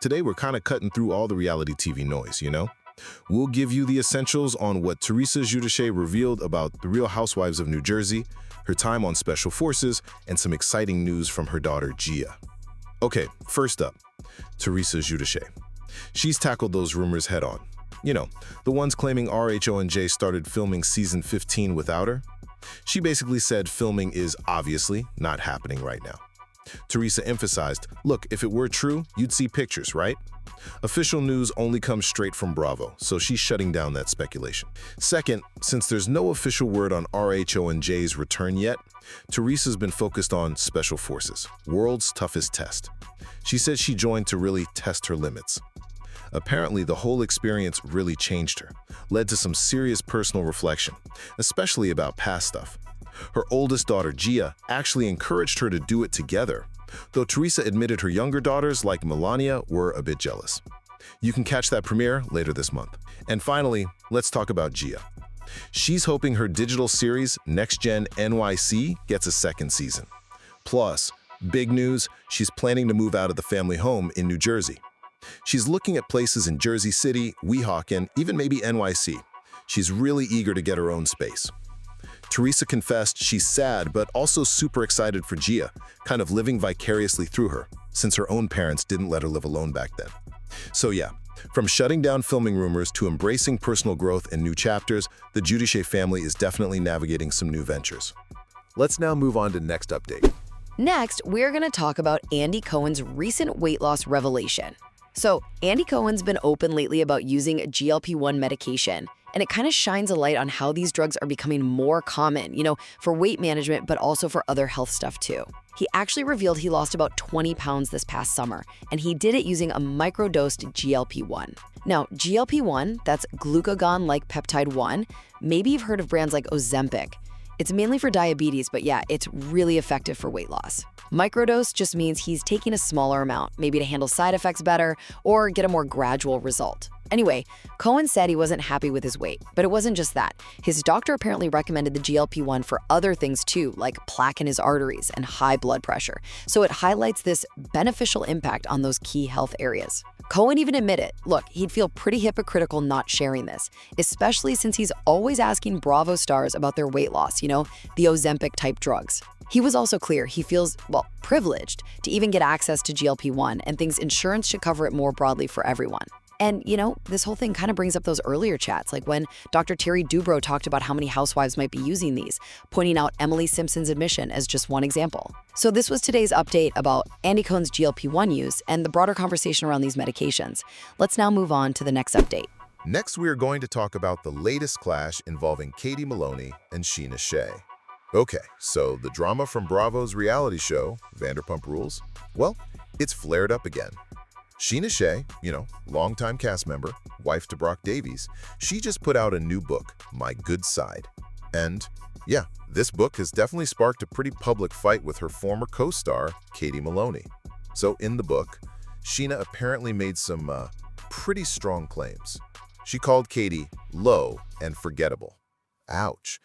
today we're kind of cutting through all the reality TV noise, you know? We'll give you the essentials on what Teresa Giudice revealed about the Real Housewives of New Jersey, her time on Special Forces, and some exciting news from her daughter, Gia. Okay, first up, Teresa Giudice. She's tackled those rumors head-on. You know, the ones claiming RHONJ started filming season 15 without her. She basically said filming is obviously not happening right now. Teresa emphasized, look, if it were true, you'd see pictures, right? Official news only comes straight from Bravo, so she's shutting down that speculation. Second, since there's no official word on RHONJ's return yet, Teresa's been focused on Special Forces, world's toughest test. She says she joined to really test her limits. Apparently, the whole experience really changed her, led to some serious personal reflection, especially about past stuff. Her oldest daughter, Gia, actually encouraged her to do it together, though Teresa admitted her younger daughters, like Melania, were a bit jealous. You can catch that premiere later this month. And finally, let's talk about Gia. She's hoping her digital series, Next Gen NYC, gets a second season. Plus, big news, she's planning to move out of the family home in New Jersey. She's looking at places in Jersey City, Weehawken, even maybe NYC. She's really eager to get her own space. Teresa confessed she's sad, but also super excited for Gia, kind of living vicariously through her, since her own parents didn't let her live alone back then. So yeah, from shutting down filming rumors to embracing personal growth and new chapters, the Giudice family is definitely navigating some new ventures. Let's now move on to next update. Next, we're going to talk about Andy Cohen's recent weight loss revelation. So, Andy Cohen's been open lately about using GLP-1 medication, and it kind of shines a light on how these drugs are becoming more common, for weight management, but also for other health stuff too. He actually revealed he lost about 20 pounds this past summer, and he did it using a microdosed GLP-1. Now, GLP-1, that's glucagon-like peptide 1, maybe you've heard of brands like Ozempic. It's mainly for diabetes, but yeah, it's really effective for weight loss. Microdose just means he's taking a smaller amount, maybe to handle side effects better or get a more gradual result. Anyway, Cohen said he wasn't happy with his weight, but it wasn't just that. His doctor apparently recommended the GLP-1 for other things too, like plaque in his arteries and high blood pressure. So it highlights this beneficial impact on those key health areas. Cohen even admitted, look, he'd feel pretty hypocritical not sharing this, especially since he's always asking Bravo stars about their weight loss, the Ozempic type drugs. He was also clear he feels, privileged to even get access to GLP-1 and thinks insurance should cover it more broadly for everyone. And, this whole thing kind of brings up those earlier chats, like when Dr. Terry Dubrow talked about how many housewives might be using these, pointing out Emily Simpson's admission as just one example. So this was today's update about Andy Cohen's GLP-1 use and the broader conversation around these medications. Let's now move on to the next update. Next, we are going to talk about the latest clash involving Katie Maloney and Scheana Shay. Okay, so the drama from Bravo's reality show, Vanderpump Rules, well, it's flared up again. Scheana Shay, longtime cast member, wife to Brock Davies, she just put out a new book, My Good Side. And yeah, this book has definitely sparked a pretty public fight with her former co-star, Katie Maloney. So in the book, Scheana apparently made some pretty strong claims. She called Katie low and forgettable. Ouch.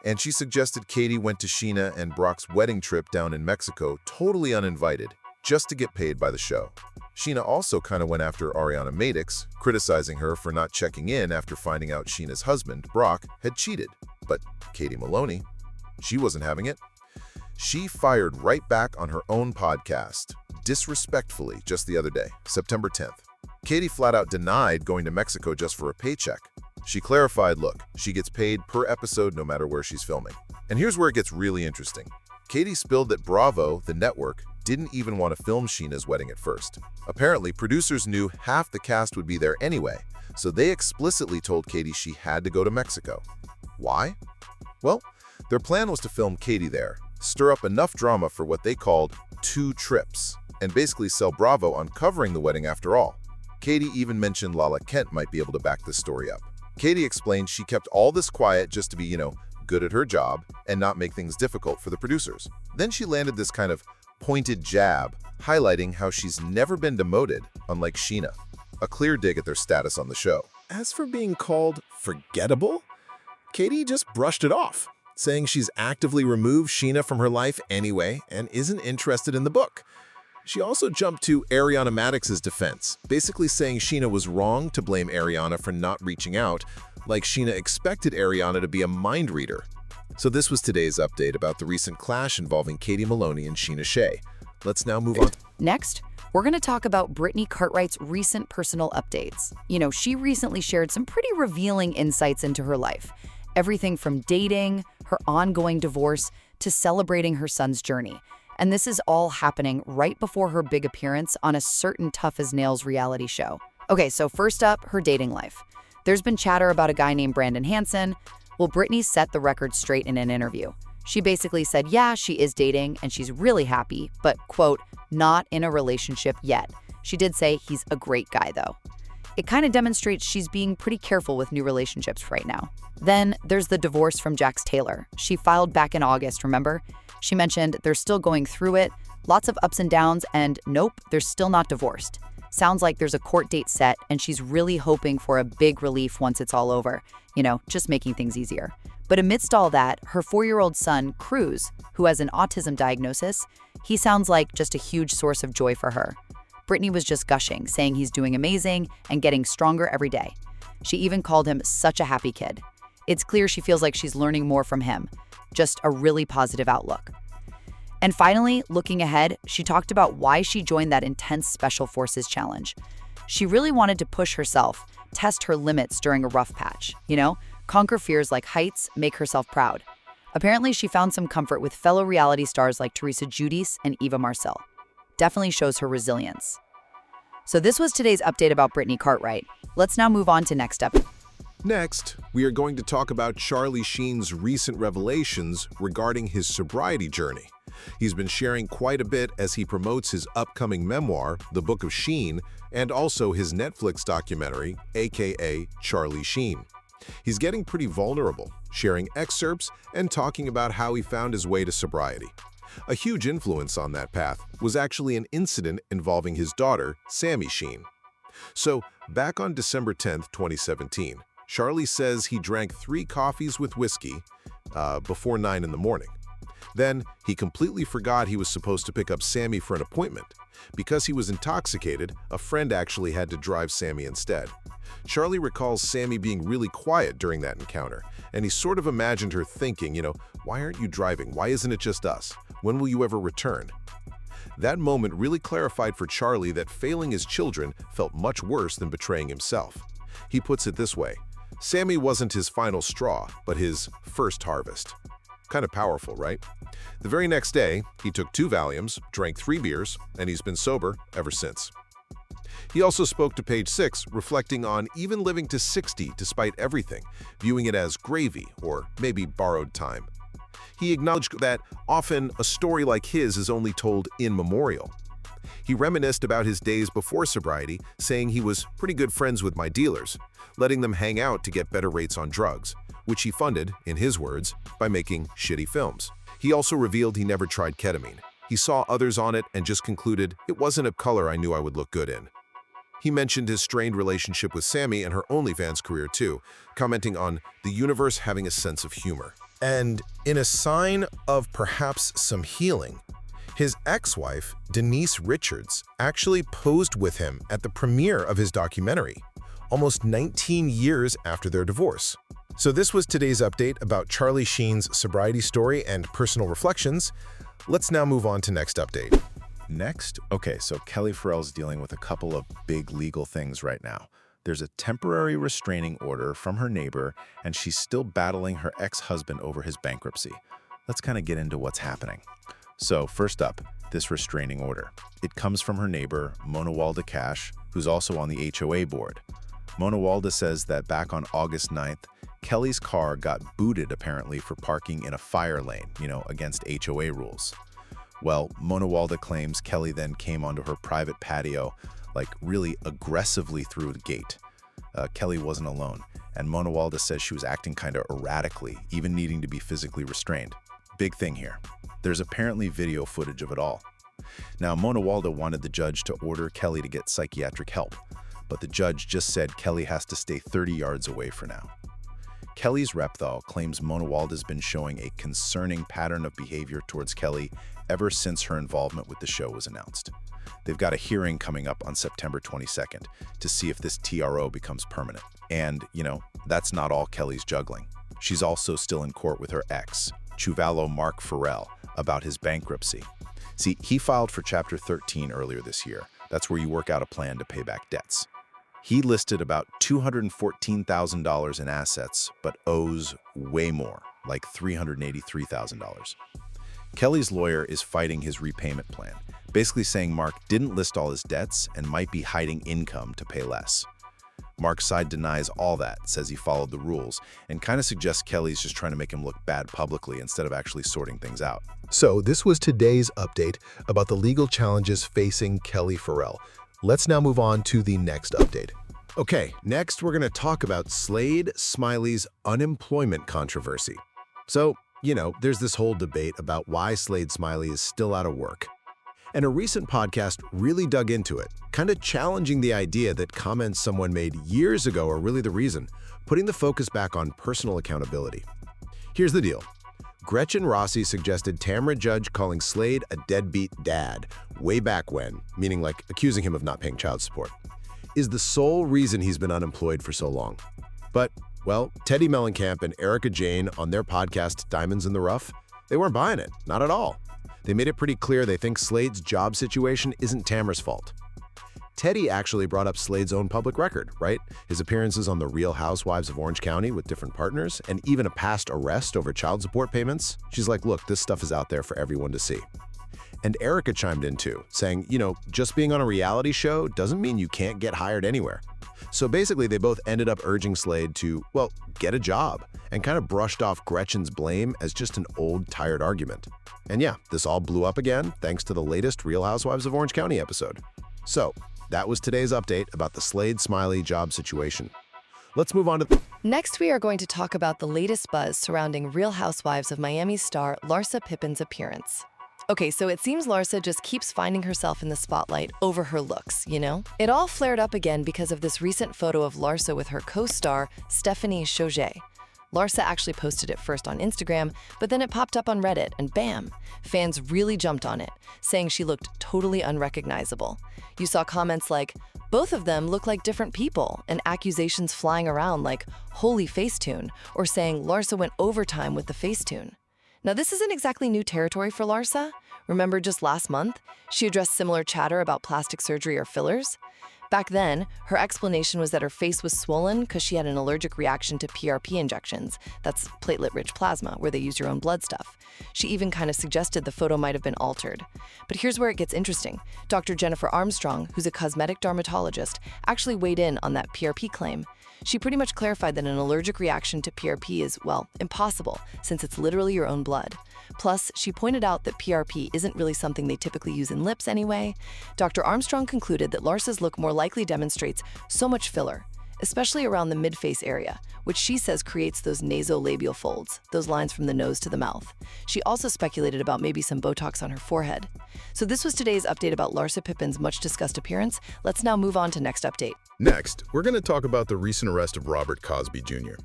And she suggested Katie went to Scheana and Brock's wedding trip down in Mexico totally uninvited, just to get paid by the show. Scheana also kind of went after Ariana Madix, criticizing her for not checking in after finding out Scheana's husband, Brock, had cheated. But Katie Maloney, she wasn't having it. She fired right back on her own podcast, disrespectfully, just the other day, September 10th. Katie flat out denied going to Mexico just for a paycheck. She clarified, look, she gets paid per episode no matter where she's filming. And here's where it gets really interesting. Katie spilled that Bravo, the network, didn't even want to film Scheana's wedding at first. Apparently, producers knew half the cast would be there anyway, so they explicitly told Katie she had to go to Mexico. Why? Well, their plan was to film Katie there, stir up enough drama for what they called 2 trips, and basically sell Bravo on covering the wedding after all. Katie even mentioned Lala Kent might be able to back this story up. Katie explained she kept all this quiet just to be, good at her job and not make things difficult for the producers. Then she landed this kind of pointed jab, highlighting how she's never been demoted, unlike Scheana. A clear dig at their status on the show. As for being called forgettable, Katie just brushed it off, saying she's actively removed Scheana from her life anyway and isn't interested in the book. She also jumped to Ariana Madix's defense, basically saying Scheana was wrong to blame Ariana for not reaching out, like Scheana expected Ariana to be a mind reader. So this was today's update about the recent clash involving Katie Maloney and Scheana Shay. Let's now move on. Next, we're going to talk about Brittany Cartwright's recent personal updates. You know, she recently shared some pretty revealing insights into her life. Everything from dating, her ongoing divorce, to celebrating her son's journey. And this is all happening right before her big appearance on a certain Tough as Nails reality show. Okay, so first up, her dating life. There's been chatter about a guy named Brandon Hanson. Well, Brittany set the record straight in an interview. She basically said, yeah, she is dating and she's really happy, but, quote, not in a relationship yet. She did say he's a great guy, though. It kind of demonstrates she's being pretty careful with new relationships right now. Then there's the divorce from Jax Taylor. She filed back in August, remember? She mentioned they're still going through it, lots of ups and downs, and nope, they're still not divorced. Sounds like there's a court date set, and she's really hoping for a big relief once it's all over. You know, just making things easier. But amidst all that, her 4-year-old son, Cruz, who has an autism diagnosis, he sounds like just a huge source of joy for her. Brittany was just gushing, saying he's doing amazing and getting stronger every day. She even called him such a happy kid. It's clear she feels like she's learning more from him. Just a really positive outlook. And finally, looking ahead, she talked about why she joined that intense Special Forces challenge. She really wanted to push herself, test her limits during a rough patch, conquer fears like heights, make herself proud. Apparently, she found some comfort with fellow reality stars like Teresa Giudice and Eva Marcel. Definitely shows her resilience. So this was today's update about Brittany Cartwright. Let's now move on to next up. Next, we are going to talk about Charlie Sheen's recent revelations regarding his sobriety journey. He's been sharing quite a bit as he promotes his upcoming memoir, The Book of Sheen, and also his Netflix documentary, aka Charlie Sheen. He's getting pretty vulnerable, sharing excerpts and talking about how he found his way to sobriety. A huge influence on that path was actually an incident involving his daughter, Sammy Sheen. So, back on December 10th, 2017, Charlie says he drank 3 coffees with whiskey before 9 in the morning. Then, he completely forgot he was supposed to pick up Sammy for an appointment. Because he was intoxicated, a friend actually had to drive Sammy instead. Charlie recalls Sammy being really quiet during that encounter, and he sort of imagined her thinking, why aren't you driving? Why isn't it just us? When will you ever return? That moment really clarified for Charlie that failing his children felt much worse than betraying himself. He puts it this way: Sammy wasn't his final straw, but his first harvest. Kind of powerful, right? The very next day, he took 2 Valiums, drank 3 beers, and he's been sober ever since. He also spoke to Page 6, reflecting on even living to 60 despite everything, viewing it as gravy or maybe borrowed time. He acknowledged that often a story like his is only told in memorial. He reminisced about his days before sobriety, saying he was pretty good friends with my dealers, letting them hang out to get better rates on drugs, which he funded, in his words, by making shitty films. He also revealed he never tried ketamine. He saw others on it and just concluded, it wasn't a color I knew I would look good in. He mentioned his strained relationship with Sammy and her OnlyFans career too, commenting on the universe having a sense of humor. And in a sign of perhaps some healing, his ex-wife, Denise Richards, actually posed with him at the premiere of his documentary, almost 19 years after their divorce. So this was today's update about Charlie Sheen's sobriety story and personal reflections. Let's now move on to next update. Next, okay, so Kelli Ferrell's dealing with a couple of big legal things right now. There's a temporary restraining order from her neighbor, and she's still battling her ex-husband over his bankruptcy. Let's kind of get into what's happening. So first up, this restraining order. It comes from her neighbor, Mona Walda Cash, who's also on the RHOA board. Mona Walda says that back on August 9th, Kelli's car got booted apparently for parking in a fire lane, against RHOA rules. Well, Mona Walda claims Kelli then came onto her private patio, really aggressively through the gate. Kelli wasn't alone, and Mona Walda says she was acting kind of erratically, even needing to be physically restrained. Big thing here. There's apparently video footage of it all. Now, Mona Walda wanted the judge to order Kelli to get psychiatric help, but the judge just said Kelli has to stay 30 yards away for now. Kelli's rep, though, claims Mona Walda's been showing a concerning pattern of behavior towards Kelli ever since her involvement with the show was announced. They've got a hearing coming up on September 22nd to see if this TRO becomes permanent. And, that's not all Kelli's juggling. She's also still in court with her ex, Chuvalo Mark Ferrell, about his bankruptcy. See, he filed for Chapter 13 earlier this year. That's where you work out a plan to pay back debts. He listed about $214,000 in assets, but owes way more, like $383,000. Kelli's lawyer is fighting his repayment plan, basically saying Mark didn't list all his debts and might be hiding income to pay less. Mark's side denies all that, says he followed the rules, and kind of suggests Kelli's just trying to make him look bad publicly instead of actually sorting things out. So this was today's update about the legal challenges facing Kelli Ferrell. Let's now move on to the next update. Okay, next we're going to talk about Slade Smiley's unemployment controversy. So, there's this whole debate about why Slade Smiley is still out of work. And a recent podcast really dug into it, kind of challenging the idea that comments someone made years ago are really the reason, putting the focus back on personal accountability. Here's the deal. Gretchen Rossi suggested Tamra Judge calling Slade a deadbeat dad way back when, meaning like accusing him of not paying child support, is the sole reason he's been unemployed for so long. But, well, Teddi Mellencamp and Erica Jane on their podcast Diamonds in the Rough, they weren't buying it, not at all. They made it pretty clear they think Slade's job situation isn't Tamra's fault. Teddi actually brought up Slade's own public record, right? His appearances on The Real Housewives of Orange County with different partners, and even a past arrest over child support payments. She's like, look, this stuff is out there for everyone to see. And Erica chimed in too, saying, just being on a reality show doesn't mean you can't get hired anywhere. So basically, they both ended up urging Slade to, get a job, and kind of brushed off Gretchen's blame as just an old, tired argument. And yeah, this all blew up again thanks to the latest Real Housewives of Orange County episode. So, that was today's update about the Slade Smiley job situation. Let's move on to... Next, we are going to talk about the latest buzz surrounding Real Housewives of Miami star Larsa Pippen's appearance. Okay, so it seems Larsa just keeps finding herself in the spotlight over her looks, It all flared up again because of this recent photo of Larsa with her co-star, Stephanie Chauget. Larsa actually posted it first on Instagram, but then it popped up on Reddit, and bam! Fans really jumped on it, saying she looked totally unrecognizable. You saw comments like, both of them look like different people, and accusations flying around like, holy Facetune, or saying Larsa went overtime with the Facetune. Now, this isn't exactly new territory for Larsa. Remember just last month, she addressed similar chatter about plastic surgery or fillers? Back then, her explanation was that her face was swollen because she had an allergic reaction to PRP injections. That's platelet-rich plasma, where they use your own blood stuff. She even kind of suggested the photo might have been altered. But here's where it gets interesting. Dr. Jennifer Armstrong, who's a cosmetic dermatologist, actually weighed in on that PRP claim. She pretty much clarified that an allergic reaction to PRP is, impossible, since it's literally your own blood. Plus, she pointed out that PRP isn't really something they typically use in lips anyway. Dr. Armstrong concluded that Larsa's look more likely demonstrates so much filler, especially around the mid-face area, which she says creates those nasolabial folds, those lines from the nose to the mouth. She also speculated about maybe some Botox on her forehead. So this was today's update about Larsa Pippen's much-discussed appearance. Let's now move on to next update. Next, we're going to talk about the recent arrest of Robert Cosby Jr.,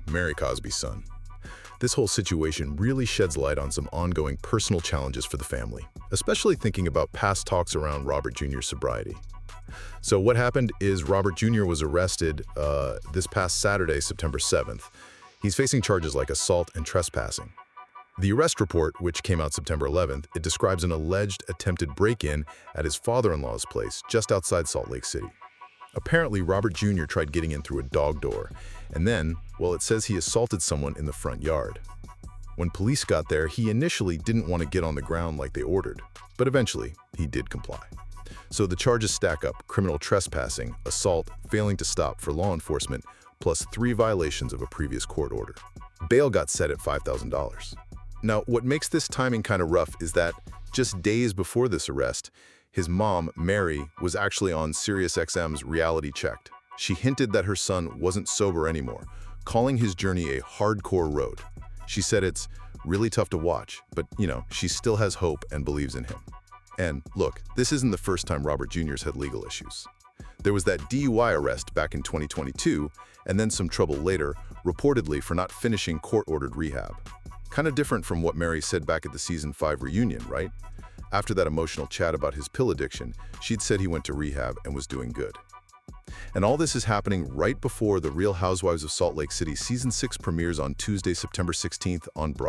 Mary Cosby's son. This whole situation really sheds light on some ongoing personal challenges for the family, especially thinking about past talks around Robert Jr.'s sobriety. So what happened is Robert Jr. was arrested this past Saturday, September 7th. He's facing charges like assault and trespassing. The arrest report, which came out September 11th, it describes an alleged attempted break-in at his father-in-law's place just outside Salt Lake City. Apparently, Robert Jr. tried getting in through a dog door, and then, it says he assaulted someone in the front yard. When police got there, he initially didn't want to get on the ground like they ordered, but eventually, he did comply. So the charges stack up: criminal trespassing, assault, failing to stop for law enforcement, plus 3 violations of a previous court order. Bail got set at $5,000. Now, what makes this timing kind of rough is that just days before this arrest, his mom, Mary, was actually on SiriusXM's Reality Checked. She hinted that her son wasn't sober anymore, calling his journey a hardcore road. She said it's really tough to watch, but, she still has hope and believes in him. And look, this isn't the first time Robert Jr.'s had legal issues. There was that DUI arrest back in 2022, and then some trouble later, reportedly for not finishing court-ordered rehab. Kind of different from what Mary said back at the Season 5 reunion, right? After that emotional chat about his pill addiction, she'd said he went to rehab and was doing good. And all this is happening right before The Real Housewives of Salt Lake City Season 6 premieres on Tuesday, September 16th on Bravo.